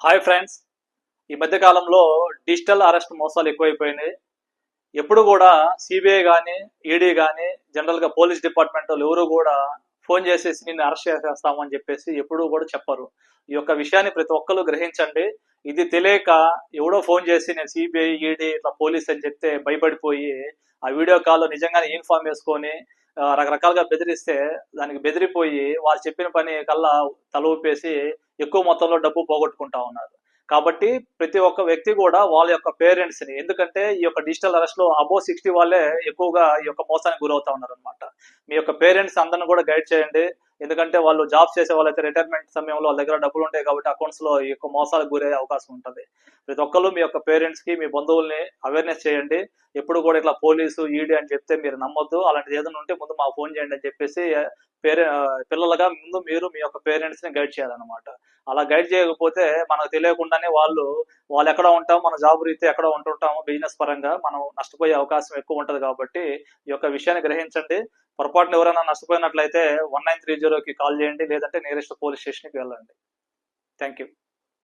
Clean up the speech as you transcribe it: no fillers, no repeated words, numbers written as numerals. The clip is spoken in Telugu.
Hi friends. ఈ మధ్య కాలంలో డిజిటల్ అరెస్ట్ మోసాలు ఎక్కువైపోయినాయి. ఎప్పుడు కూడా సిబిఐ కానీ, ఈడీ కానీ, జనరల్గా పోలీస్ డిపార్ట్మెంట్ వాళ్ళు ఎవరు కూడా ఫోన్ చేసేసి నిన్ను అరెస్ట్ చేసేస్తామని చెప్పేసి ఎప్పుడూ కూడా చెప్పరు. ఈ యొక్క విషయాన్ని ప్రతి ఒక్కరు గ్రహించండి. ఇది తెలియక ఎవడో ఫోన్ చేసి నేను సిబిఐ, ఈడీ ఇట్లా పోలీస్ అని చెప్తే భయపడిపోయి ఆ వీడియో కాల్లో నిజంగానే ఇన్ఫార్మ్ వేసుకొని రకరకాలుగా బెదిరిస్తే దానికి బెదిరిపోయి వాళ్ళు చెప్పిన పని కల్లా తల ఊపేసి ఎక్కువ మొత్తంలో డబ్బు పోగొట్టుకుంటా ఉన్నారు. కాబట్టి ప్రతి ఒక్క వ్యక్తి కూడా వాళ్ళ యొక్క పేరెంట్స్ ని, ఎందుకంటే ఈ యొక్క డిజిటల్ అరెస్ట్ లో అబోవ్ 60 వాళ్ళే ఎక్కువగా ఈ యొక్క మోసానికి గురవుతా ఉన్నారు అనమాట. మీ యొక్క పేరెంట్స్ అందరిని కూడా గైడ్ చేయండి. ఎందుకంటే వాళ్ళు జాబ్స్ చేసే వాళ్ళైతే రిటైర్మెంట్ సమయంలో వాళ్ళ దగ్గర డబ్బులు ఉంటాయి కాబట్టి అకౌంట్స్ లో ఈ యొక్క మోసాలకు గురయ్యే అవకాశం ఉంటుంది. ప్రతి ఒక్కరు మీ యొక్క పేరెంట్స్ కి, మీ బంధువుల్ని అవేర్నెస్ చేయండి. ఎప్పుడు కూడా ఇట్లా పోలీసు, ఈడీ అని చెప్తే మీరు నమ్మొద్దు. అలాంటిది ఏదైనా ఉంటే ముందు మాకు ఫోన్ చేయండి అని చెప్పేసి పిల్లలుగా ముందు మీరు మీ యొక్క పేరెంట్స్ ని గైడ్ చేయాలన్నమాట. అలా గైడ్ చేయకపోతే మనకు తెలియకుండానే వాళ్ళు ఎక్కడ ఉంటాం, మన జాబ్ రీత్యా ఎక్కడ ఉంటుంటాము, బిజినెస్ పరంగా మనం నష్టపోయే అవకాశం ఎక్కువ ఉంటుంది. కాబట్టి ఈ యొక్క విషయాన్ని గ్రహించండి. పొరపాటున ఎవరైనా నష్టపోయినట్లయితే 1930కి కాల్ చేయండి, లేదంటే నియరెస్ట్ పోలీస్ స్టేషన్కి వెళ్ళండి. Thank you.